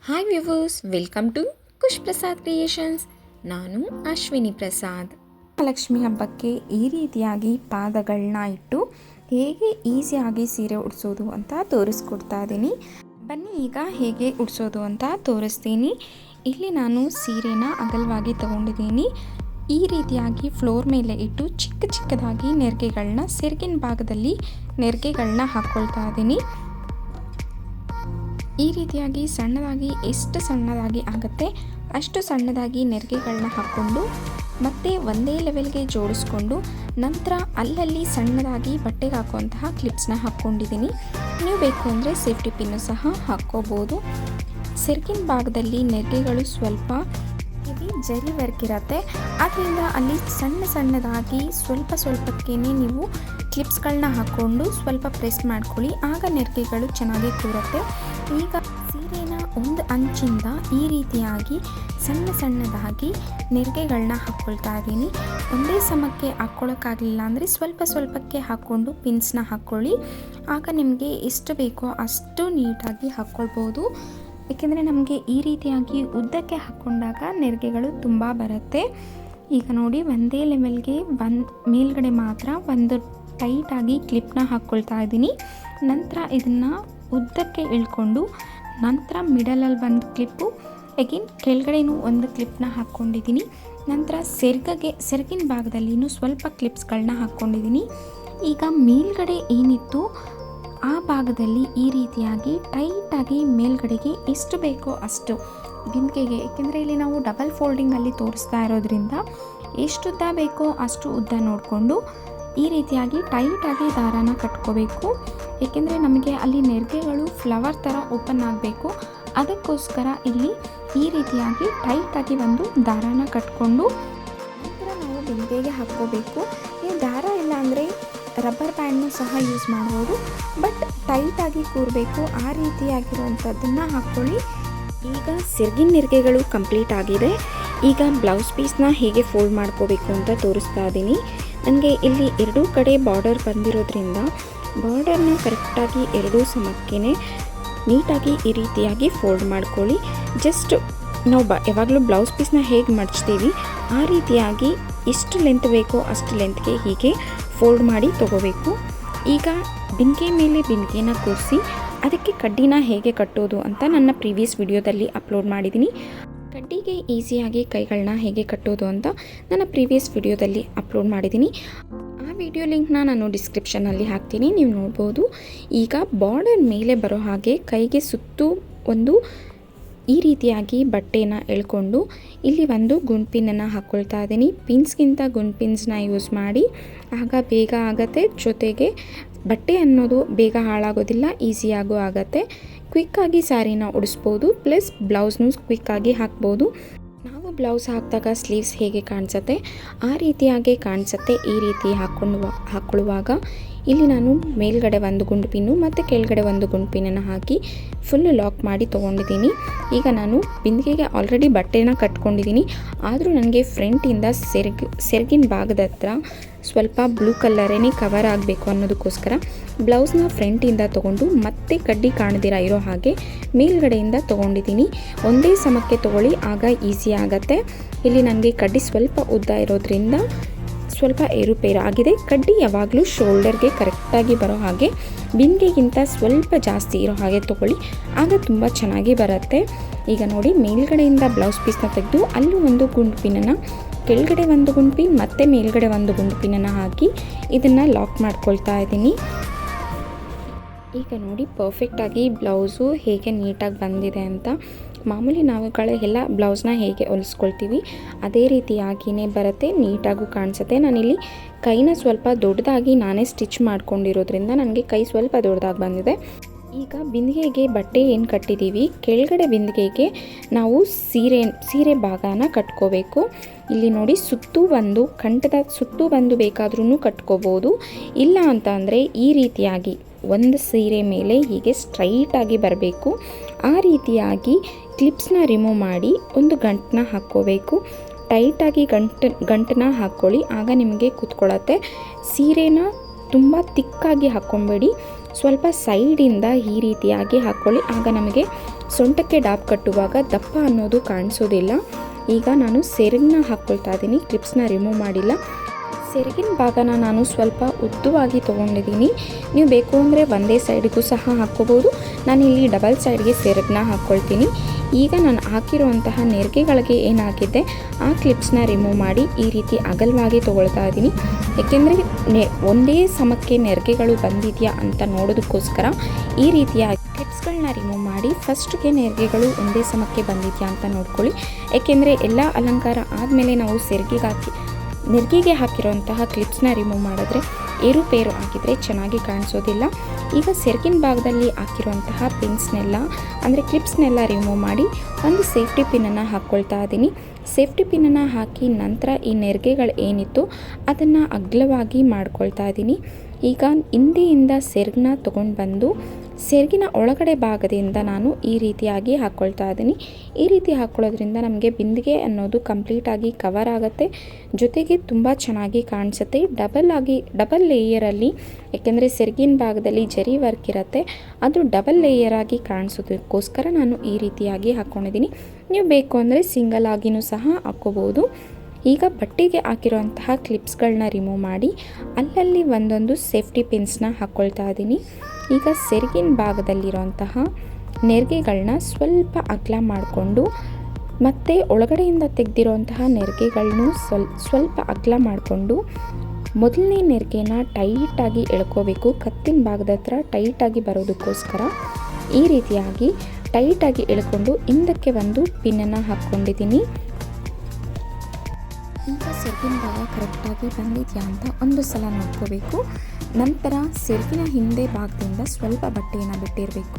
Hi viewers, welcome to Khush Prasad creations. ನಾನು ಅಶ್ವಿನಿ ಪ್ರಸಾದ್. ಲಕ್ಷ್ಮಿ ಹಬ್ಬಕ್ಕೆ ಈ ರೀತಿಯಾಗಿ ಪಾದಗಳನ್ನ ಇಟ್ಟು ಹೇಗೆ ಈಸಿಯಾಗಿ ಸೀರೆ ಉಡಿಸೋದು ಅಂತ ತೋರಿಸ್ಕೊಡ್ತಾ ಇದ್ದೀನಿ. ಬನ್ನಿ ಈಗ ಹೇಗೆ ಉಡಿಸೋದು ಅಂತ ತೋರಿಸ್ತೀನಿ. ಇಲ್ಲಿ ನಾನು ಸೀರೆನ ಅಗಲವಾಗಿ ತಗೊಂಡಿದ್ದೀನಿ. ಈ ರೀತಿಯಾಗಿ ಫ್ಲೋರ್ ಮೇಲೆ ಇಟ್ಟು ಚಿಕ್ಕ ಚಿಕ್ಕದಾಗಿ ನೆರಿಗೆಗಳನ್ನ ಸೆರಗಿನ ಭಾಗದಲ್ಲಿ ನೆರಿಗೆಗಳನ್ನ ಹಾಕ್ಕೊಳ್ತಾ ಇದ್ದೀನಿ. ಈ ರೀತಿಯಾಗಿ ಸಣ್ಣದಾಗಿ ಎಷ್ಟು ಸಣ್ಣದಾಗಿ ಆಗುತ್ತೆ ಅಷ್ಟು ಸಣ್ಣದಾಗಿ ನೆರಿಗೆಗಳನ್ನ ಹಾಕ್ಕೊಂಡು ಮತ್ತೆ ಒಂದೇ ಲೆವೆಲ್ಗೆ ಜೋಡಿಸ್ಕೊಂಡು ನಂತರ ಅಲ್ಲಲ್ಲಿ ಸಣ್ಣದಾಗಿ ಬಟ್ಟೆಗೆ ಹಾಕುವಂತಹ ಕ್ಲಿಪ್ಸ್ನ ಹಾಕ್ಕೊಂಡಿದ್ದೀನಿ. ನೀವು ಬೇಕು ಅಂದರೆ ಸೇಫ್ಟಿ ಪಿನ್ನು ಸಹ ಹಾಕ್ಕೋಬೋದು. ಸೆರಗಿನ ಭಾಗದಲ್ಲಿ ನೆರಿಗೆಗಳು ಸ್ವಲ್ಪ ಜರಿ ವರ್ಕ್ ಇರುತ್ತೆ, ಆದ್ದರಿಂದ ಅಲ್ಲಿ ಸಣ್ಣದಾಗಿ ಸ್ವಲ್ಪಕ್ಕೆ ನೀವು ಕ್ಲಿಪ್ಸ್ಗಳನ್ನ ಹಾಕ್ಕೊಂಡು ಸ್ವಲ್ಪ ಪ್ರೆಸ್ ಮಾಡ್ಕೊಳ್ಳಿ. ಆಗ ನೆರಿಗೆಗಳು ಚೆನ್ನಾಗಿ ಕೂರುತ್ತೆ. ಈಗ ಸೀರೆನ ಒಂದು ಅಂಚಿಂದ ಈ ರೀತಿಯಾಗಿ ಸಣ್ಣದಾಗಿ ನೆರಿಗೆಗಳನ್ನ ಹಾಕ್ಕೊಳ್ತಾ ಇದ್ದೀನಿ. ಒಂದೇ ಸಮಕ್ಕೆ ಹಾಕ್ಕೊಳ್ಳೋಕ್ಕಾಗಲಿಲ್ಲ ಅಂದರೆ ಸ್ವಲ್ಪಕ್ಕೆ ಹಾಕ್ಕೊಂಡು ಪಿನ್ಸ್ನ ಹಾಕ್ಕೊಳ್ಳಿ. ಆಗ ನಿಮಗೆ ಎಷ್ಟು ಬೇಕೋ ಅಷ್ಟು ನೀಟಾಗಿ ಹಾಕ್ಕೊಳ್ಬೋದು. ಏಕೆಂದರೆ ನಮಗೆ ಈ ರೀತಿಯಾಗಿ ಉದ್ದಕ್ಕೆ ಹಾಕ್ಕೊಂಡಾಗ ನೆರಿಗೆಗಳು ತುಂಬ ಬರುತ್ತೆ. ಈಗ ನೋಡಿ, ಒಂದೇ ಲೆವೆಲ್ಗೆ ಮೇಲ್ಗಡೆ ಮಾತ್ರ ಒಂದು ಟೈಟಾಗಿ ಕ್ಲಿಪ್ನ ಹಾಕ್ಕೊಳ್ತಾ ಇದ್ದೀನಿ. ನಂತರ ಇದನ್ನು ಉದ್ದಕ್ಕೆ ಇಳ್ಕೊಂಡು ನಂತರ ಮಿಡಲಲ್ಲಿ ಒಂದು ಕ್ಲಿಪ್ಪು, ಅಗೇನ್ ಕೆಳಗಡೆನೂ ಒಂದು ಕ್ಲಿಪ್ನ ಹಾಕ್ಕೊಂಡಿದ್ದೀನಿ. ನಂತರ ಸೆರಗಿನ ಭಾಗದಲ್ಲಿ ಸ್ವಲ್ಪ ಕ್ಲಿಪ್ಸ್ಗಳನ್ನ ಹಾಕ್ಕೊಂಡಿದ್ದೀನಿ. ಈಗ ಮೇಲ್ಗಡೆ ಏನಿತ್ತು ಆ ಭಾಗದಲ್ಲಿ ಈ ರೀತಿಯಾಗಿ ಟೈಟಾಗಿ ಮೇಲ್ಗಡೆಗೆ ಎಷ್ಟು ಬೇಕೋ ಅಷ್ಟು ಬಿಂದಿಗೆಗೆ, ಏಕೆಂದರೆ ಇಲ್ಲಿ ನಾವು ಡಬಲ್ ಫೋಲ್ಡಿಂಗಲ್ಲಿ ತೋರಿಸ್ತಾ ಇರೋದ್ರಿಂದ ಎಷ್ಟು ಉದ್ದ ಬೇಕೋ ಅಷ್ಟು ಉದ್ದ ನೋಡಿಕೊಂಡು ಈ ರೀತಿಯಾಗಿ ಟೈಟಾಗಿ ದಾರಾನ ಕಟ್ಕೋಬೇಕು. ಏಕೆಂದರೆ ನಮಗೆ ಅಲ್ಲಿ ನೆರಿಗೆಗಳು ಫ್ಲವರ್ ಥರ ಓಪನ್ ಆಗಬೇಕು. ಅದಕ್ಕೋಸ್ಕರ ಇಲ್ಲಿ ಈ ರೀತಿಯಾಗಿ ಟೈಟಾಗಿ ಒಂದು ದಾರಾನ ಕಟ್ಕೊಂಡು ನಂತರ ನಾವು ಬಿಂದಿಗೆಗೆ ಹಾಕ್ಕೋಬೇಕು. ಈ ದಾರ ಇಲ್ಲ ಅಂದರೆ ರಬ್ಬರ್ ಬ್ಯಾಂಡ್ನು ಸಹ ಯೂಸ್ ಮಾಡ್ಬೋದು, ಬಟ್ ಟೈಟಾಗಿ ಕೂರಬೇಕು. ಆ ರೀತಿಯಾಗಿರುವಂಥದ್ದನ್ನು ಹಾಕ್ಕೊಳ್ಳಿ. ಈಗ ಸೆರಗಿನ ನೆರಿಗೆಗಳು ಕಂಪ್ಲೀಟ್ ಆಗಿದೆ. ಈಗ ಬ್ಲೌಸ್ ಪೀಸ್ನ ಹೇಗೆ ಫೋಲ್ಡ್ ಮಾಡ್ಕೋಬೇಕು ಅಂತ ತೋರಿಸ್ತಾ ಇದ್ದೀನಿ. ನನಗೆ ಇಲ್ಲಿ ಎರಡೂ ಕಡೆ ಬಾರ್ಡರ್ ಬಂದಿರೋದ್ರಿಂದ ಬಾರ್ಡರ್ನ ಕರೆಕ್ಟಾಗಿ ಎರಡೂ ಸಮಕ್ಕೆ ನೀಟಾಗಿ ಈ ರೀತಿಯಾಗಿ ಫೋಲ್ಡ್ ಮಾಡ್ಕೊಳ್ಳಿ. ಜಸ್ಟ್ ನಾವು ಯಾವಾಗಲೂ ಬ್ಲೌಸ್ ಪೀಸ್ನ ಹೇಗೆ ಮಡ್ಚ್ತೀವಿ ಆ ರೀತಿಯಾಗಿ ಎಷ್ಟು ಲೆಂತ್ ಬೇಕೋ ಅಷ್ಟು ಲೆಂತ್ಗೆ ಹೀಗೆ ಫೋಲ್ಡ್ ಮಾಡಿ ತೊಗೋಬೇಕು. ಈಗ ಬಿಂದಿಗೆ ಮೇಲೆ ಬಿಂದಿಗೆನ ಕೂರಿಸಿ ಅದಕ್ಕೆ ಕಡ್ಡಿನ ಹೇಗೆ ಕಟ್ಟೋದು ಅಂತ ನನ್ನ ಪ್ರೀವಿಯಸ್ ವಿಡಿಯೋದಲ್ಲಿ ಅಪ್ಲೋಡ್ ಮಾಡಿದ್ದೀನಿ. ಕಡ್ಡಿಗೆ ಈಸಿಯಾಗಿ ಕೈಗಳನ್ನ ಹೇಗೆ ಕಟ್ಟೋದು ಅಂತ ನನ್ನ ಪ್ರೀವಿಯಸ್ ವಿಡಿಯೋದಲ್ಲಿ ಅಪ್ಲೋಡ್ ಮಾಡಿದ್ದೀನಿ. ಆ ವಿಡಿಯೋ ಲಿಂಕ್ನ ನಾನು ಡಿಸ್ಕ್ರಿಪ್ಷನಲ್ಲಿ ಹಾಕ್ತೀನಿ, ನೀವು ನೋಡ್ಬೋದು. ಈಗ ಬಾರ್ಡರ್ ಮೇಲೆ ಬರೋ ಹಾಗೆ ಕೈಗೆ ಸುತ್ತು ಒಂದು ಈ ರೀತಿಯಾಗಿ ಬಟ್ಟೆನ ಎಳ್ಕೊಂಡು ಇಲ್ಲಿ ಒಂದು ಗುಂಡ್ಪಿನನ್ನು ಹಾಕ್ಕೊಳ್ತಾ ಇದ್ದೀನಿ. ಪಿನ್ಸ್ಗಿಂತ ಗುಂಡ್ಪಿನ್ಸ್ನ ಯೂಸ್ ಮಾಡಿ, ಆಗ ಬೇಗ ಆಗುತ್ತೆ. ಜೊತೆಗೆ ಬಟ್ಟೆ ಅನ್ನೋದು ಬೇಗ ಹಾಳಾಗೋದಿಲ್ಲ, ಈಸಿಯಾಗೂ ಆಗುತ್ತೆ. ಕ್ವಿಕ್ಕಾಗಿ ಸ್ಯಾರಿನ ಉಡಿಸ್ಬೋದು, ಪ್ಲಸ್ ಬ್ಲೌಸ್ನೂ ಕ್ವಿಕ್ಕಾಗಿ ಹಾಕ್ಬೋದು. ನಾವು ಬ್ಲೌಸ್ ಹಾಕಿದಾಗ ಸ್ಲೀವ್ಸ್ ಹೇಗೆ ಕಾಣಿಸುತ್ತೆ ಆ ರೀತಿಯಾಗಿ ಕಾಣಿಸುತ್ತೆ. ಈ ರೀತಿ ಹಾಕ್ಕೊಳ್ಳುವಾಗ ಇಲ್ಲಿ ನಾನು ಮೇಲ್ಗಡೆ ಒಂದು ಗುಂಡು ಪಿನ್ನು ಮತ್ತು ಕೆಳಗಡೆ ಒಂದು ಗುಂಡು ಪಿನ್ನನ್ನು ಹಾಕಿ ಫುಲ್ಲು ಲಾಕ್ ಮಾಡಿ ತೊಗೊಂಡಿದ್ದೀನಿ. ಈಗ ನಾನು ಬಿಂದಿಗೆಗೆ ಆಲ್ರೆಡಿ ಬಟ್ಟೆನ ಕಟ್ಕೊಂಡಿದ್ದೀನಿ, ಆದರೂ ನನಗೆ ಫ್ರಂಟಿಂದ ಸೆರಗಿನ ಭಾಗದ ಹತ್ರ ಸ್ವಲ್ಪ ಬ್ಲೂ ಕಲರೇ ಕವರ್ ಆಗಬೇಕು ಅನ್ನೋದಕ್ಕೋಸ್ಕರ ಬ್ಲೌಸ್ನ ಫ್ರಂಟಿಂದ ತೊಗೊಂಡು ಮತ್ತೆ ಕಡ್ಡಿ ಕಾಣದಿರ ಇರೋ ಹಾಗೆ ಮೇಲ್ಗಡೆಯಿಂದ ತೊಗೊಂಡಿದ್ದೀನಿ. ಒಂದೇ ಸಮಕ್ಕೆ ತೊಗೊಳ್ಳಿ, ಆಗ ಈಸಿ ಆಗುತ್ತೆ. ಇಲ್ಲಿ ನನಗೆ ಕಡ್ಡಿ ಸ್ವಲ್ಪ ಉದ್ದ ಇರೋದ್ರಿಂದ ಸ್ವಲ್ಪ ಏರುಪೇರು ಆಗಿದೆ. ಕಡ್ಡಿ ಯಾವಾಗಲೂ ಶೋಲ್ಡರ್ಗೆ ಕರೆಕ್ಟಾಗಿ ಬರೋ ಹಾಗೆ ಬಿಂದಿಗೆಗಿಂತ ಸ್ವಲ್ಪ ಜಾಸ್ತಿ ಇರೋ ಹಾಗೆ ತೊಗೊಳ್ಳಿ, ಆಗ ತುಂಬ ಚೆನ್ನಾಗಿ ಬರುತ್ತೆ. ಈಗ ನೋಡಿ, ಮೇಲ್ಗಡೆಯಿಂದ ಬ್ಲೌಸ್ ಪೀಸ್ನ ತೆಗೆದು ಅಲ್ಲೂ ಒಂದು ಗುಂಡು ಪಿನ್ನನ್ನು, ಕೆಳಗಡೆ ಒಂದು ಗುಂಡು ಪಿನ್ ಮತ್ತು ಮೇಲ್ಗಡೆ ಒಂದು ಗುಂಡು ಪಿನ್ನನ್ನು ಹಾಕಿ ಇದನ್ನು ಲಾಕ್ ಮಾಡ್ಕೊಳ್ತಾ ಇದ್ದೀನಿ. ಈಗ ನೋಡಿ, ಪರ್ಫೆಕ್ಟಾಗಿ ಬ್ಲೌಸು ಹೇಗೆ ನೀಟಾಗಿ ಬಂದಿದೆ ಅಂತ. ಮಾಮೂಲಿ ನಾವುಗಳೆಲ್ಲ ಬ್ಲೌಸ್ನ ಹೇಗೆ ಹೊಲಿಸ್ಕೊಳ್ತೀವಿ ಅದೇ ರೀತಿಯಾಗಿಯೇ ಬರುತ್ತೆ, ನೀಟಾಗೂ ಕಾಣಿಸುತ್ತೆ. ನಾನಿಲ್ಲಿ ಕೈನ ಸ್ವಲ್ಪ ದೊಡ್ಡದಾಗಿ ನಾನೇ ಸ್ಟಿಚ್ ಮಾಡ್ಕೊಂಡಿರೋದ್ರಿಂದ ನನಗೆ ಕೈ ಸ್ವಲ್ಪ ದೊಡ್ಡದಾಗಿ ಬಂದಿದೆ. ಈಗ ಬಿಂದಿಗೆಗೆ ಬಟ್ಟೆ ಏನು ಕಟ್ಟಿದ್ದೀವಿ, ಕೆಳಗಡೆ ಬಿಂದಿಗೆಗೆ ನಾವು ಸೀರೆ ಭಾಗನ ಕಟ್ಕೋಬೇಕು. ಇಲ್ಲಿ ನೋಡಿ, ಕಂಠದ ಸುತ್ತು ಬಂದು ಬೇಕಾದ್ರೂ ಕಟ್ಕೋಬೋದು. ಇಲ್ಲ ಅಂತ ಅಂದರೆ ಈ ರೀತಿಯಾಗಿ ಒಂದು ಸೀರೆ ಮೇಲೆ ಹೀಗೆ ಸ್ಟ್ರೈಟಾಗಿ ಬರಬೇಕು. ಆ ರೀತಿಯಾಗಿ ಕ್ಲಿಪ್ಸ್ನ ರಿಮೂವ್ ಮಾಡಿ ಒಂದು ಗಂಟನ್ನ ಹಾಕ್ಕೋಬೇಕು. ಟೈಟಾಗಿ ಗಂಟನ್ನ ಹಾಕ್ಕೊಳ್ಳಿ, ಆಗ ನಿಮಗೆ ಕೂತ್ಕೊಳ್ಳುತ್ತೆ. ಸೀರೆನ ತುಂಬ ತಿಕ್ಕಾಗಿ ಹಾಕ್ಕೊಬೇಡಿ, ಸ್ವಲ್ಪ ಸೈಡಿಂದ ಈ ರೀತಿಯಾಗಿ ಹಾಕ್ಕೊಳ್ಳಿ, ಆಗ ನಮಗೆ ಸೊಂಟಕ್ಕೆ ಡಾಬ್ ಕಟ್ಟುವಾಗ ದಪ್ಪ ಅನ್ನೋದು ಕಾಣಿಸೋದಿಲ್ಲ. ಈಗ ನಾನು ಸೆರಗನ್ನ ಹಾಕ್ಕೊಳ್ತಾ ಇದ್ದೀನಿ, ಕ್ಲಿಪ್ಸ್ನ ರಿಮೂವ್ ಮಾಡಿಲ್ಲ. ಸೆರಗಿನ ಭಾಗನ ನಾನು ಸ್ವಲ್ಪ ಉದ್ದವಾಗಿ ತೊಗೊಂಡಿದ್ದೀನಿ. ನೀವು ಬೇಕು ಅಂದರೆ ಒಂದೇ ಸೈಡ್ಗೂ ಸಹ ಹಾಕ್ಕೋಬೋದು. ನಾನು ಇಲ್ಲಿ ಡಬಲ್ ಸೈಡ್ಗೆ ಸೆರಗನ್ನ ಹಾಕ್ಕೊಳ್ತೀನಿ. ಈಗ ನಾನು ಹಾಕಿರುವಂತಹ ನೆರಿಗೆಗಳಿಗೆ ಏನಾಗಿದೆ ಆ ಕ್ಲಿಪ್ಸ್ನ ರಿಮೂವ್ ಮಾಡಿ ಈ ರೀತಿ ಅಗಲವಾಗಿ ತೊಗೊಳ್ತಾ ಇದ್ದೀನಿ. ಏಕೆಂದರೆ ಒಂದೇ ಸಮಕ್ಕೆ ನೆರಿಗೆಗಳು ಬಂದಿದೆಯಾ ಅಂತ ನೋಡೋದಕ್ಕೋಸ್ಕರ ಈ ರೀತಿಯ ಕ್ಲಿಪ್ಸ್ಗಳನ್ನ ರಿಮೂವ್ ಮಾಡಿ ಫಸ್ಟ್ಗೆ ನೆರಿಗೆಗಳು ಒಂದೇ ಸಮಕ್ಕೆ ಬಂದಿದೆಯಾ ಅಂತ ನೋಡ್ಕೊಳ್ಳಿ. ಏಕೆಂದರೆ ಎಲ್ಲ ಅಲಂಕಾರ ಆದಮೇಲೆ ನಾವು ನೆರಿಗೆಗೆ ಹಾಕಿರೋಂತಹ ಕ್ಲಿಪ್ಸ್ನ ರಿಮೂವ್ ಮಾಡಿದ್ರೆ ಏರುಪೇರು ಆಗಿದ್ರೆ ಚೆನ್ನಾಗಿ ಕಾಣಿಸೋದಿಲ್ಲ. ಈಗ ಸೆರಗಿನ ಭಾಗದಲ್ಲಿ ಹಾಕಿರುವಂತಹ ಪಿನ್ಸ್ನೆಲ್ಲ ಅಂದರೆ ಕ್ಲಿಪ್ಸ್ನೆಲ್ಲ ರಿಮೂವ್ ಮಾಡಿ ಒಂದು ಸೇಫ್ಟಿ ಪಿನ್ನನ್ನು ಹಾಕ್ಕೊಳ್ತಾ ಇದ್ದೀನಿ. ಸೇಫ್ಟಿ ಪಿನ್ನನ್ನು ಹಾಕಿ ನಂತರ ಈ ನೆರಿಗೆಗಳು ಏನಿತ್ತು ಅದನ್ನು ಅಗಲವಾಗಿ ಮಾಡ್ಕೊಳ್ತಾ ಇದ್ದೀನಿ. ಈಗ ಹಿಂದೆಯಿಂದ ಸೆರಗನ್ನ ತೊಗೊಂಡು ಬಂದು ಸೆರಗಿನ ಒಳಗಡೆ ಭಾಗದಿಂದ ನಾನು ಈ ರೀತಿಯಾಗಿ ಹಾಕ್ಕೊಳ್ತಾ ಇದ್ದೀನಿ. ಈ ರೀತಿ ಹಾಕ್ಕೊಳ್ಳೋದ್ರಿಂದ ನಮಗೆ ಬಿಂದಿಗೆ ಅನ್ನೋದು ಕಂಪ್ಲೀಟಾಗಿ ಕವರ್ ಆಗುತ್ತೆ, ಜೊತೆಗೆ ತುಂಬ ಚೆನ್ನಾಗಿ ಕಾಣಿಸುತ್ತೆ. ಡಬಲ್ ಲೇಯರಲ್ಲಿ, ಏಕೆಂದರೆ ಸೆರಗಿನ ಭಾಗದಲ್ಲಿ ಜರಿ ವರ್ಕ್ ಇರುತ್ತೆ, ಅದು ಡಬಲ್ ಲೇಯರಾಗಿ ಕಾಣಿಸೋದಕ್ಕೋಸ್ಕರ ನಾನು ಈ ರೀತಿಯಾಗಿ ಹಾಕ್ಕೊಂಡಿದ್ದೀನಿ. ನೀವು ಬೇಕು ಅಂದರೆ ಸಿಂಗಲ್ ಆಗಿನೂ ಸಹ ಹಾಕ್ಕೋಬೋದು. ಈಗ ಬಟ್ಟೆಗೆ ಹಾಕಿರುವಂತಹ ಕ್ಲಿಪ್ಸ್ಗಳನ್ನ ರಿಮೂವ್ ಮಾಡಿ ಅಲ್ಲಲ್ಲಿ ಒಂದೊಂದು ಸೇಫ್ಟಿ ಪಿನ್ಸ್ನ ಹಾಕ್ಕೊಳ್ತಾ ಇದ್ದೀನಿ. ಈಗ ಸೆರಗಿನ ಭಾಗದಲ್ಲಿರುವಂತಹ ನೆರಿಗೆಗಳನ್ನ ಸ್ವಲ್ಪ ಅಗಲ ಮಾಡಿಕೊಂಡು ಮತ್ತು ಒಳಗಡೆಯಿಂದ ತೆಗೆದಿರುವಂತಹ ನೆರಿಗೆಗಳನ್ನೂ ಸ್ವಲ್ಪ ಅಗಲ ಮಾಡಿಕೊಂಡು ಮೊದಲನೇ ನೆರಿಗೆನ ಟೈಟಾಗಿ ಎಳ್ಕೋಬೇಕು. ಕತ್ತಿನ ಭಾಗದ ಹತ್ರ ಟೈಟಾಗಿ ಬರೋದಕ್ಕೋಸ್ಕರ ಈ ರೀತಿಯಾಗಿ ಟೈಟಾಗಿ ಎಳ್ಕೊಂಡು ಹಿಂದಕ್ಕೆ ಒಂದು ಪಿನ್ನನ್ನು ಹಾಕ್ಕೊಂಡಿದ್ದೀನಿ. ಈಗ ಸೆರಗಿನ ಭಾಗ ಕರೆಕ್ಟಾಗಿ ಬಂದಿದೆಯಾ ಅಂತ ಒಂದು ಸಲ ನೋಡ್ಕೋಬೇಕು. ನಂತರ ಸೆರಗಿನ ಹಿಂದೆ ಭಾಗದಿಂದ ಸ್ವಲ್ಪ ಬಟ್ಟೆಯನ್ನು ಬಿಟ್ಟಿರಬೇಕು.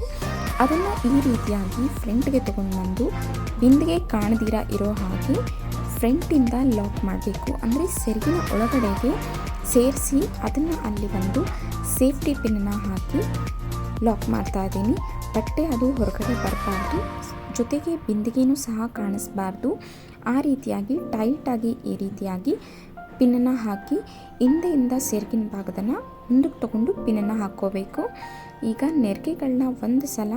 ಅದನ್ನು ಈ ರೀತಿಯಾಗಿ ಫ್ರಂಟ್ಗೆ ತೊಗೊಂಡು ಬಂದು ಬಿಂದಿಗೆ ಕಾಣದಿರ ಇರೋ ಹಾಗೆ ಫ್ರಂಟಿಂದ ಲಾಕ್ ಮಾಡಬೇಕು. ಅಂದರೆ ಸೆರಗಿನ ಒಳಗಡೆಗೆ ಸೇರಿಸಿ ಅದನ್ನು ಅಲ್ಲಿ ಒಂದು ಸೇಫ್ಟಿ ಪಿನ್ನನ್ನು ಹಾಕಿ ಲಾಕ್ ಮಾಡ್ತಾ ಇದ್ದೀನಿ. ಬಟ್ಟೆ ಅದು ಹೊರಗಡೆ ಬರಬಾರ್ದು, ಜೊತೆಗೆ ಬಿಂದಿಗೆನೂ ಸಹ ಕಾಣಿಸ್ಬಾರ್ದು. ಆ ರೀತಿಯಾಗಿ ಟೈಟಾಗಿ ಈ ರೀತಿಯಾಗಿ ಪಿನ್ನನ್ನು ಹಾಕಿ ಹಿಂದೆಯಿಂದ ಸೆರಗಿನ ಭಾಗದನ್ನು ಮುಂದಕ್ಕೆ ತಗೊಂಡು ಪಿನ್ನನ್ನು ಹಾಕ್ಕೋಬೇಕು. ಈಗ ನೆರಿಗೆಗಳನ್ನ ಒಂದು ಸಲ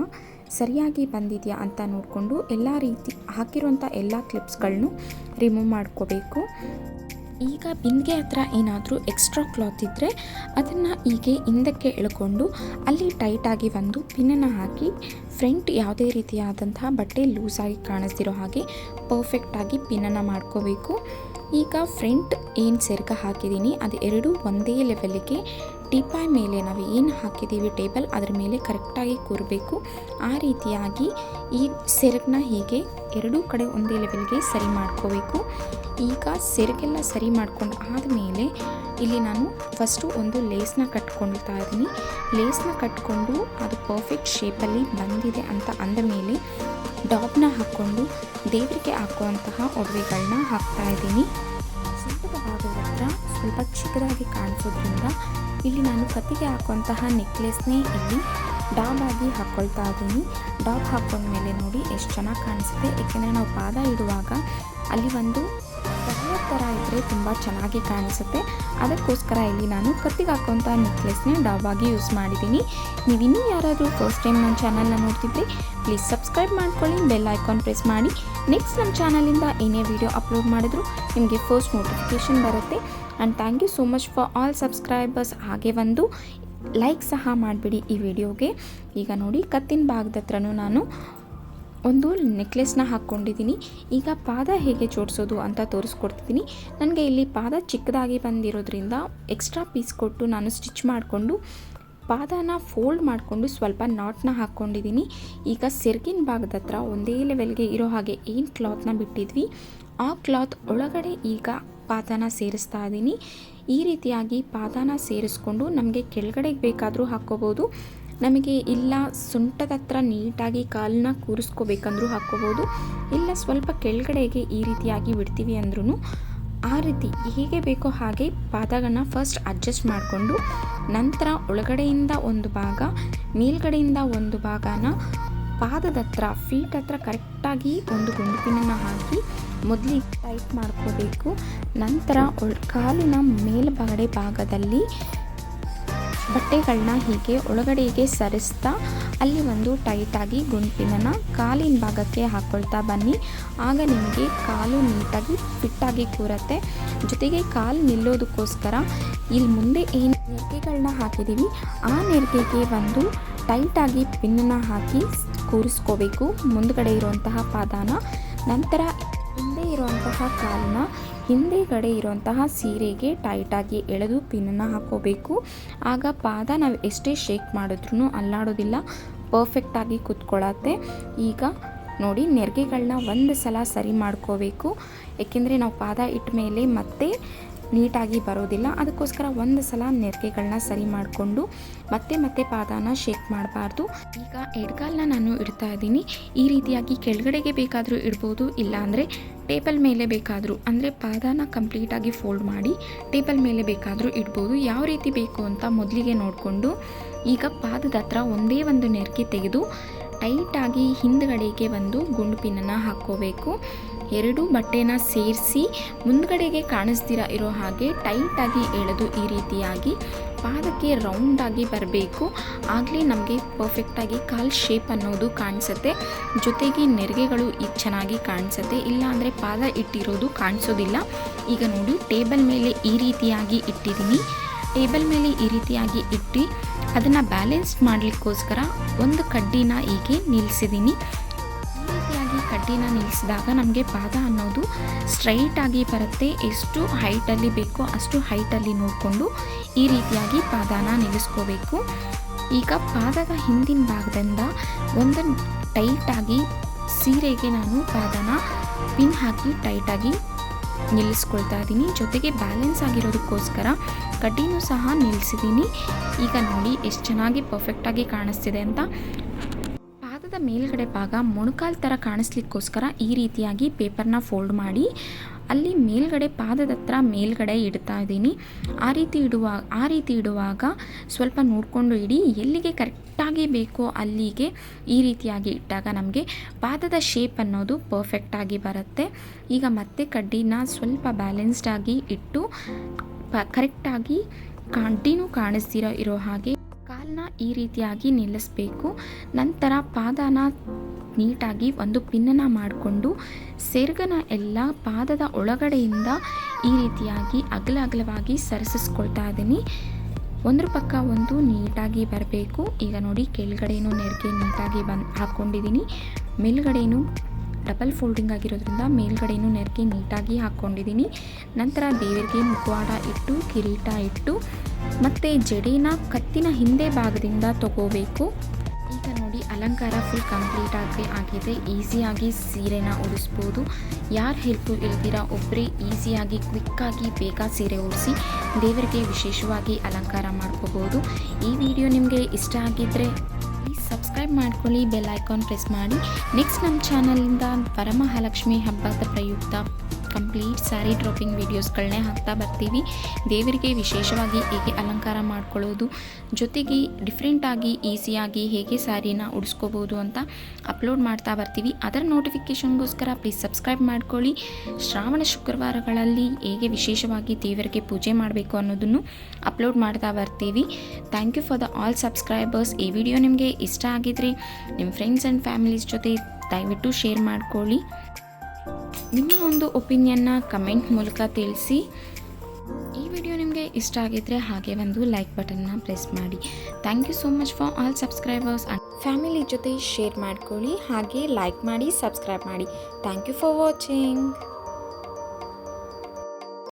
ಸರಿಯಾಗಿ ಬಂದಿದೆಯಾ ಅಂತ ನೋಡಿಕೊಂಡು ಎಲ್ಲ ರೀತಿ ಹಾಕಿರುವಂಥ ಎಲ್ಲ ಕ್ಲಿಪ್ಸ್ಗಳನ್ನು ರಿಮೂವ್ ಮಾಡ್ಕೋಬೇಕು. ಈಗ ಬಿಂದಿಗೆ ಹತ್ರ ಏನಾದರೂ ಎಕ್ಸ್ಟ್ರಾ ಕ್ಲಾತ್ ಇದ್ದರೆ ಅದನ್ನು ಹೀಗೆ ಹಿಂದಕ್ಕೆ ಎಳ್ಕೊಂಡು ಅಲ್ಲಿ ಟೈಟಾಗಿ ಒಂದು ಪಿನ್ನನ್ನು ಹಾಕಿ ಫ್ರಂಟ್ ಯಾವುದೇ ರೀತಿಯಾದಂತಹ ಬಟ್ಟೆ ಲೂಸಾಗಿ ಕಾಣಿಸ್ತಿರೋ ಹಾಗೆ ಪರ್ಫೆಕ್ಟಾಗಿ ಪಿನ್ನನ್ನು ಮಾಡ್ಕೋಬೇಕು. ಈಗ ಫ್ರಂಟ್ ಏನು ಸೆರಗ ಹಾಕಿದ್ದೀನಿ ಅದು ಎರಡೂ ಒಂದೇ ಲೆವೆಲ್ಗೆ ಟೀಪಾಯ್ ಮೇಲೆ ನಾವು ಏನು ಹಾಕಿದ್ದೀವಿ ಟೇಬಲ್ ಅದರ ಮೇಲೆ ಕರೆಕ್ಟಾಗಿ ಕೂರಬೇಕು. ಆ ರೀತಿಯಾಗಿ ಈ ಸೆರಗನ್ನ ಹೀಗೆ ಎರಡೂ ಕಡೆ ಒಂದೇ ಲೆವೆಲ್ಗೆ ಸರಿ ಮಾಡ್ಕೋಬೇಕು. ಈಗ ಸೆರಗೆಲ್ಲ ಸರಿ ಮಾಡ್ಕೊಂಡು ಆದಮೇಲೆ ಇಲ್ಲಿ ನಾನು ಫಸ್ಟು ಒಂದು ಲೇಸ್ನ ಕಟ್ಕೊಳ್ತಾ ಇದ್ದೀನಿ. ಲೇಸ್ನ ಕಟ್ಕೊಂಡು ಅದು ಪರ್ಫೆಕ್ಟ್ ಶೇಪಲ್ಲಿ ಬಂದಿದೆ ಅಂತ ಅಂದ ಮೇಲೆ ಡಾಬ್ನ ಹಾಕ್ಕೊಂಡು ದೇವರಿಗೆ ಹಾಕುವಂತಹ ಒಡವೆಗಳನ್ನ ಹಾಕ್ತಾ ಇದ್ದೀನಿ. ಸೊಂಟದ ಭಾಗದ ಹತ್ರ ಸ್ವಲ್ಪ ಚಿಕ್ಕದಾಗಿ ಕಾಣಿಸೋದ್ರಿಂದ ಇಲ್ಲಿ ನಾನು ಕತ್ತಿಗೆ ಹಾಕುವಂತಹ ನೆಕ್ಲೆಸ್ನೇ ಇಲ್ಲಿ ಡಾಬ್ ಆಗಿ ಹಾಕ್ಕೊಳ್ತಾ ಇದ್ದೀನಿ. ಡಾಬ್ ಹಾಕ್ಕೊಂಡ್ಮೇಲೆ ನೋಡಿ ಎಷ್ಟು ಚೆನ್ನಾಗಿ ಕಾಣಿಸುತ್ತೆ. ಏಕೆಂದರೆ ನಾವು ಪಾದ ಇಡುವಾಗ ಅಲ್ಲಿ ಒಂದು ಥರ ಇದ್ದರೆ ತುಂಬ ಚೆನ್ನಾಗಿ ಕಾಣಿಸುತ್ತೆ. ಅದಕ್ಕೋಸ್ಕರ ಇಲ್ಲಿ ನಾನು ಕತ್ತಿಗೆ ಹಾಕುವಂಥ ನೆಕ್ಲೆಸ್ನ ಡಾಬ್ ಆಗಿ ಯೂಸ್ ಮಾಡಿದ್ದೀನಿ. ನೀವು ಇನ್ನೂ ಯಾರಾದರೂ ಫಸ್ಟ್ ಟೈಮ್ ನನ್ನ ಚಾನಲ್ನ ನೋಡ್ತಿದ್ರೆ ಪ್ಲೀಸ್ ಸಬ್ಸ್ಕ್ರೈಬ್ ಮಾಡ್ಕೊಳ್ಳಿ, ಬೆಲ್ ಐಕಾನ್ ಪ್ರೆಸ್ ಮಾಡಿ. ನೆಕ್ಸ್ಟ್ ನಮ್ಮ ಚಾನಲಿಂದ ಏನೇ ವಿಡಿಯೋ ಅಪ್ಲೋಡ್ ಮಾಡಿದ್ರು ನಿಮಗೆ ಫಸ್ಟ್ ನೋಟಿಫಿಕೇಷನ್ ಬರುತ್ತೆ. And thank you so much for all subscribers. ಹಾಗೆ ಒಂದು ಲೈಕ್ ಸಹ ಮಾಡಿಬಿಡಿ ಈ ವಿಡಿಯೋಗೆ. ಈಗ ನೋಡಿ ಕತ್ತಿನ ಭಾಗದ ಹತ್ರನೂ ನಾನು ಒಂದು ನೆಕ್ಲೆಸ್ನ ಹಾಕ್ಕೊಂಡಿದ್ದೀನಿ. ಈಗ ಪಾದ ಹೇಗೆ ಜೋಡಿಸೋದು ಅಂತ ತೋರಿಸ್ಕೊಡ್ತಿದ್ದೀನಿ. ನನಗೆ ಇಲ್ಲಿ ಪಾದ ಚಿಕ್ಕದಾಗಿ ಬಂದಿರೋದ್ರಿಂದ ಎಕ್ಸ್ಟ್ರಾ ಪೀಸ್ ಕೊಟ್ಟು ನಾನು ಸ್ಟಿಚ್ ಮಾಡಿಕೊಂಡು ಪಾದನ ಫೋಲ್ಡ್ ಮಾಡಿಕೊಂಡು ಸ್ವಲ್ಪ ನಾಟ್ನ ಹಾಕ್ಕೊಂಡಿದ್ದೀನಿ. ಈಗ ಸೆರಗಿನ ಭಾಗದ ಹತ್ರ ಒಂದೇ ಲೆವೆಲ್ಗೆ ಇರೋ ಹಾಗೆ ಏನು ಕ್ಲಾತ್ನ ಬಿಟ್ಟಿದ್ವಿ ಆ ಕ್ಲಾತ್ ಒಳಗಡೆ ಈಗ ಪಾದನ ಸೇರಿಸ್ತಾ ಇದ್ದೀನಿ. ಈ ರೀತಿಯಾಗಿ ಪಾದನ ಸೇರಿಸ್ಕೊಂಡು ನಮಗೆ ಕೆಳಗಡೆಗೆ ಬೇಕಾದರೂ ಹಾಕ್ಕೋಬೋದು. ನಮಗೆ ಇಲ್ಲ ಸೊಂಟದ ಹತ್ರ ನೀಟಾಗಿ ಕಾಲನ್ನ ಕೂರಿಸ್ಕೋಬೇಕಂದ್ರೂ ಹಾಕ್ಕೋಬೋದು. ಇಲ್ಲ ಸ್ವಲ್ಪ ಕೆಳಗಡೆಗೆ ಈ ರೀತಿಯಾಗಿ ಬಿಡ್ತೀವಿ ಅಂದ್ರೂ ಆ ರೀತಿ ಹೇಗೆ ಬೇಕೋ ಹಾಗೆ ಪಾದಗಳನ್ನ ಫಸ್ಟ್ ಅಡ್ಜಸ್ಟ್ ಮಾಡಿಕೊಂಡು ನಂತರ ಒಳಗಡೆಯಿಂದ ಒಂದು ಭಾಗ ಮೇಲ್ಗಡೆಯಿಂದ ಒಂದು ಭಾಗನ ಪಾದದ ಹತ್ರ ಫೀಟ್ ಹತ್ರ ಕರೆಕ್ಟಾಗಿ ಒಂದು ಗುಂಡು ಪಿನ್ನನ್ನು ಹಾಕಿ ಮೊದಲಿಗೆ ಟೈಟ್ ಮಾಡ್ಕೋಬೇಕು. ನಂತರ ಕಾಲಿನ ಮೇಲ್ಗಡೆ ಭಾಗದಲ್ಲಿ ಬಟ್ಟೆಗಳನ್ನ ಹೀಗೆ ಒಳಗಡೆಗೆ ಸರಿಸ್ತಾ ಅಲ್ಲಿ ಒಂದು ಟೈಟಾಗಿ ಗುಂಪಿನನ್ನು ಕಾಲಿನ ಭಾಗಕ್ಕೆ ಹಾಕ್ಕೊಳ್ತಾ ಬನ್ನಿ. ಆಗ ನಿಮಗೆ ಕಾಲು ನೀಟಾಗಿ ಫಿಟ್ಟಾಗಿ ಕೂರತ್ತೆ. ಜೊತೆಗೆ ಕಾಲು ನಿಲ್ಲೋದಕ್ಕೋಸ್ಕರ ಇಲ್ಲಿ ಮುಂದೆ ಏನು ನೆರಿಗೆಗಳನ್ನ ಹಾಕಿದ್ದೀವಿ ಆ ನೆರಿಗೆಗೆ ಒಂದು ಟೈಟಾಗಿ ಪಿನ್ನನ್ನು ಹಾಕಿ ಕೂರಿಸ್ಕೋಬೇಕು ಮುಂದ್ಗಡೆ ಇರುವಂತಹ ಪಾದಾನ. ನಂತರ ಹಿಂದೆ ಇರುವಂತಹ ಕಾಲನ್ನ ಹಿಂದೆಗಡೆ ಇರುವಂತಹ ಸೀರೆಗೆ ಟೈಟಾಗಿ ಎಳೆದು ಪಿನ್ನನ್ನು ಹಾಕೋಬೇಕು. ಆಗ ಪಾದ ನಾವು ಎಷ್ಟೇ ಶೇಕ್ ಮಾಡಿದ್ರೂ ಅಲ್ಲಾಡೋದಿಲ್ಲ, ಪರ್ಫೆಕ್ಟಾಗಿ ಕೂತ್ಕೊಳ್ಳುತ್ತೆ. ಈಗ ನೋಡಿ, ನೆರಿಗೆಗಳನ್ನ ಒಂದು ಸಲ ಸರಿ ಮಾಡ್ಕೋಬೇಕು. ಏಕೆಂದರೆ ನಾವು ಪಾದ ಇಟ್ಟ ಮೇಲೆ ಮತ್ತೆ ನೀಟಾಗಿ ಬರೋದಿಲ್ಲ. ಅದಕ್ಕೋಸ್ಕರ ಒಂದು ಸಲ ನೆರಿಗೆಗಳನ್ನ ಸರಿ ಮಾಡಿಕೊಂಡು ಮತ್ತೆ ಪಾದನ ಶೇಕ್ ಮಾಡಬಾರ್ದು. ಈಗ ಎಡಗಾಲನ್ನ ನಾನು ಇಡ್ತಾ ಇದ್ದೀನಿ. ಈ ರೀತಿಯಾಗಿ ಕೆಳಗಡೆಗೆ ಬೇಕಾದರೂ ಇಡ್ಬೋದು, ಇಲ್ಲಾಂದರೆ ಟೇಬಲ್ ಮೇಲೆ ಬೇಕಾದರೂ, ಅಂದರೆ ಪಾದನ ಕಂಪ್ಲೀಟಾಗಿ ಫೋಲ್ಡ್ ಮಾಡಿ ಟೇಬಲ್ ಮೇಲೆ ಬೇಕಾದರೂ ಇಡ್ಬೋದು. ಯಾವ ರೀತಿ ಬೇಕು ಅಂತ ಮೊದಲಿಗೆ ನೋಡಿಕೊಂಡು ಈಗ ಪಾದದ ಹತ್ರ ಒಂದೇ ಒಂದು ನೆರಿಗೆ ತೆಗೆದು ಟೈಟಾಗಿ ಹಿಂದ್ಗಡೆಗೆ ಒಂದು ಗುಂಡು ಪಿನ್ನನ್ನು ಹಾಕ್ಕೋಬೇಕು. ಎರಡು ಬಟ್ಟೆನ ಸೇರಿಸಿ ಮುಂದ್ಗಡೆಗೆ ಕಾಣಿಸ್ದಿರ ಇರೋ ಹಾಗೆ ಟೈಟಾಗಿ ಎಳೆದು ಈ ರೀತಿಯಾಗಿ ಪಾದಕ್ಕೆ ರೌಂಡಾಗಿ ಬರಬೇಕು. ಆಗಲೇ ನಮಗೆ ಪರ್ಫೆಕ್ಟಾಗಿ ಕಾಲು ಶೇಪ್ ಅನ್ನೋದು ಕಾಣಿಸುತ್ತೆ. ಜೊತೆಗೆ ನೆರಿಗೆಗಳು ಚೆನ್ನಾಗಿ ಕಾಣಿಸುತ್ತೆ, ಇಲ್ಲಾಂದರೆ ಪಾದ ಇಟ್ಟಿರೋದು ಕಾಣಿಸೋದಿಲ್ಲ. ಈಗ ನೋಡಿ, ಟೇಬಲ್ ಮೇಲೆ ಈ ರೀತಿಯಾಗಿ ಇಟ್ಟಿದ್ದೀನಿ. ಟೇಬಲ್ ಮೇಲೆ ಈ ರೀತಿಯಾಗಿ ಇಟ್ಟು ಅದನ್ನು ಬ್ಯಾಲೆನ್ಸ್ ಮಾಡಲಿಕ್ಕೋಸ್ಕರ ಒಂದು ಕಡ್ಡಿನ ಹೀಗೆ ನಿಲ್ಲಿಸಿದ್ದೀನಿ. ಈ ರೀತಿಯಾಗಿ ಕಡ್ಡಿನ ನಿಲ್ಲಿಸಿದಾಗ ನಮಗೆ ಪಾದ ಅನ್ನೋದು ಸ್ಟ್ರೈಟಾಗಿ ಬರುತ್ತೆ. ಎಷ್ಟು ಹೈಟಲ್ಲಿ ಬೇಕೋ ಅಷ್ಟು ಹೈಟಲ್ಲಿ ನೋಡಿಕೊಂಡು ಈ ರೀತಿಯಾಗಿ ಪಾದನ ನಿಲ್ಲಿಸ್ಕೋಬೇಕು. ಈಗ ಪಾದದ ಹಿಂದಿನ ಭಾಗದಿಂದ ಒಂದು ಟೈಟಾಗಿ ಸೀರೆಗೆ ನಾನು ಪಾದನ ಪಿನ್ ಹಾಕಿ ಟೈಟಾಗಿ ನಿಲ್ಲಿಸ್ಕೊಳ್ತಾ ಇದ್ದೀನಿ. ಜೊತೆಗೆ ಬ್ಯಾಲೆನ್ಸ್ ಆಗಿರೋದಕ್ಕೋಸ್ಕರ ಕಡ್ಡಿನೂ ಸಹ ನಿಲ್ಲಿಸಿದ್ದೀನಿ. ಈಗ ನೋಡಿ ಎಷ್ಟು ಚೆನ್ನಾಗಿ ಪರ್ಫೆಕ್ಟಾಗಿ ಕಾಣಿಸ್ತಿದೆ ಅಂತ. ಪಾದದ ಮೇಲ್ಗಡೆ ಭಾಗ ಮೊಣಕಾಲು ಥರ ಕಾಣಿಸ್ಲಿಕ್ಕೋಸ್ಕರ ಈ ರೀತಿಯಾಗಿ ಪೇಪರ್ನ ಫೋಲ್ಡ್ ಮಾಡಿ ಅಲ್ಲಿ ಮೇಲ್ಗಡೆ ಪಾದದ ಹತ್ರ ಮೇಲ್ಗಡೆ ಇಡ್ತಾ ಇದ್ದೀನಿ. ಆ ರೀತಿ ಇಡುವಾಗ ಸ್ವಲ್ಪ ನೋಡಿಕೊಂಡು ಇಡಿ. ಎಲ್ಲಿಗೆ ಕರೆಕ್ಟಾಗಿ ಬೇಕೋ ಅಲ್ಲಿಗೆ ಈ ರೀತಿಯಾಗಿ ಇಟ್ಟಾಗ ನಮಗೆ ಪಾದದ ಶೇಪ್ ಅನ್ನೋದು ಪರ್ಫೆಕ್ಟಾಗಿ ಬರುತ್ತೆ. ಈಗ ಮತ್ತೆ ಕಡ್ಡಿನ ಸ್ವಲ್ಪ ಬ್ಯಾಲೆನ್ಸ್ಡಾಗಿ ಇಟ್ಟು ಕರೆಕ್ಟಾಗಿ ಕಡ್ಡಿನೂ ಕಾಣಿಸ್ದಿರೋ ಇರೋ ಹಾಗೆ ಕಾಲನ್ನ ಈ ರೀತಿಯಾಗಿ ನಿಲ್ಲಿಸಬೇಕು. ನಂತರ ಪಾದನ ನೀಟಾಗಿ ಒಂದು ಪಿನ್ನನ್ನು ಮಾಡಿಕೊಂಡು ಸೆರಗನ ಎಲ್ಲ ಪಾದದ ಒಳಗಡೆಯಿಂದ ಈ ರೀತಿಯಾಗಿ ಅಗಲವಾಗಿ ಸರಿಸಿಸ್ಕೊಳ್ತಾ ಇದ್ದೀನಿ. ಒಂದ್ರ ಪಕ್ಕ ಒಂದು ನೀಟಾಗಿ ಬರಬೇಕು. ಈಗ ನೋಡಿ, ಕೆಳಗಡೆನೂ ನೆರಿಗೆ ನೀಟಾಗಿ ಹಾಕ್ಕೊಂಡಿದ್ದೀನಿ. ಮೇಲ್ಗಡೆನೂ ಡಬಲ್ ಫೋಲ್ಡಿಂಗ್ ಆಗಿರೋದ್ರಿಂದ ಮೇಲ್ಗಡೆನೂ ನೆರಿಗೆ ನೀಟಾಗಿ ಹಾಕ್ಕೊಂಡಿದ್ದೀನಿ. ನಂತರ ದೇವರಿಗೆ ಮುಖವಾಡ ಇಟ್ಟು ಕಿರೀಟ ಇಟ್ಟು ಮತ್ತು ಜಡೆನ ಕತ್ತಿನ ಹಿಂದೆ ಭಾಗದಿಂದ ತಗೋಬೇಕು. ಈಗ ನೋಡಿ, ಅಲಂಕಾರ ಫುಲ್ ಕಂಪ್ಲೀಟಾಗಿ ಆಗಿದೆ. ಈಸಿಯಾಗಿ ಸೀರೆನ ಉಡಿಸ್ಬೋದು. ಯಾರು ಹೆಲ್ಪು ಇಲ್ದಿರ ಒಬ್ಬರೇ ಈಸಿಯಾಗಿ ಕ್ವಿಕ್ಕಾಗಿ ಬೇಗ ಸೀರೆ ಉಡಿಸಿ ದೇವರಿಗೆ ವಿಶೇಷವಾಗಿ ಅಲಂಕಾರ ಮಾಡ್ಕೋಬೋದು. ಈ ವಿಡಿಯೋ ನಿಮಗೆ ಇಷ್ಟ ಆಗಿದ್ದರೆ ಪ್ಲೀಸ್ ಸಬ್ಸ್ಕ್ರೈಬ್ ಮಾಡ್ಕೊಳ್ಳಿ, ಬೆಲ್ ಐಕಾನ್ ಪ್ರೆಸ್ ಮಾಡಿ. ನೆಕ್ಸ್ಟ್ ನಮ್ಮ ಚಾನಲಿಂದ ವರಮಹಾಲಕ್ಷ್ಮಿ ಹಬ್ಬದ ಪ್ರಯುಕ್ತ ಕಂಪ್ಲೀಟ್ ಸ್ಯಾರಿ ಡ್ರಾಪಿಂಗ್ ವೀಡಿಯೋಸ್ಗಳನ್ನೇ ಹಾಕ್ತಾ ಬರ್ತೀವಿ. ದೇವರಿಗೆ ವಿಶೇಷವಾಗಿ ಹೇಗೆ ಅಲಂಕಾರ ಮಾಡ್ಕೊಳ್ಳೋದು, ಜೊತೆಗೆ ಡಿಫ್ರೆಂಟಾಗಿ ಈಸಿಯಾಗಿ ಹೇಗೆ ಸ್ಯಾರಿನ ಉಡಿಸ್ಕೋಬೋದು ಅಂತ ಅಪ್ಲೋಡ್ ಮಾಡ್ತಾ ಬರ್ತೀವಿ. ಅದರ ನೋಟಿಫಿಕೇಷನ್ಗೋಸ್ಕರ ಪ್ಲೀಸ್ ಸಬ್ಸ್ಕ್ರೈಬ್ ಮಾಡ್ಕೊಳ್ಳಿ. ಶ್ರಾವಣ ಶುಕ್ರವಾರಗಳಲ್ಲಿ ಹೇಗೆ ವಿಶೇಷವಾಗಿ ದೇವರಿಗೆ ಪೂಜೆ ಮಾಡಬೇಕು ಅನ್ನೋದನ್ನು ಅಪ್ಲೋಡ್ ಮಾಡ್ತಾ ಬರ್ತೀವಿ. Thank you for the all subscribers. ಈ ವಿಡಿಯೋ ನಿಮಗೆ ಇಷ್ಟ ಆಗಿದ್ರೆ ನಿಮ್ಮ ಫ್ರೆಂಡ್ಸ್ ಆ್ಯಂಡ್ ಫ್ಯಾಮಿಲೀಸ್ ಜೊತೆ ದಯವಿಟ್ಟು ಶೇರ್ ಮಾಡ್ಕೊಳ್ಳಿ. ನಿಮ್ಮ ಒಂದು ಒಪಿನಿಯನ್ನ ಕಮೆಂಟ್ ಮೂಲಕ ತಿಳಿಸಿ. ಈ ವಿಡಿಯೋ ನಿಮಗೆ ಇಷ್ಟ ಆಗಿದ್ದರೆ ಹಾಗೆ ಒಂದು ಲೈಕ್ ಬಟನ್ನ ಪ್ರೆಸ್ ಮಾಡಿ. Thank you so much for all subscribers. Family ಜೊತೆ ಶೇರ್ ಮಾಡ್ಕೊಳ್ಳಿ, ಹಾಗೆ ಲೈಕ್ ಮಾಡಿ, ಸಬ್ಸ್ಕ್ರೈಬ್ ಮಾಡಿ. Thank you for watching.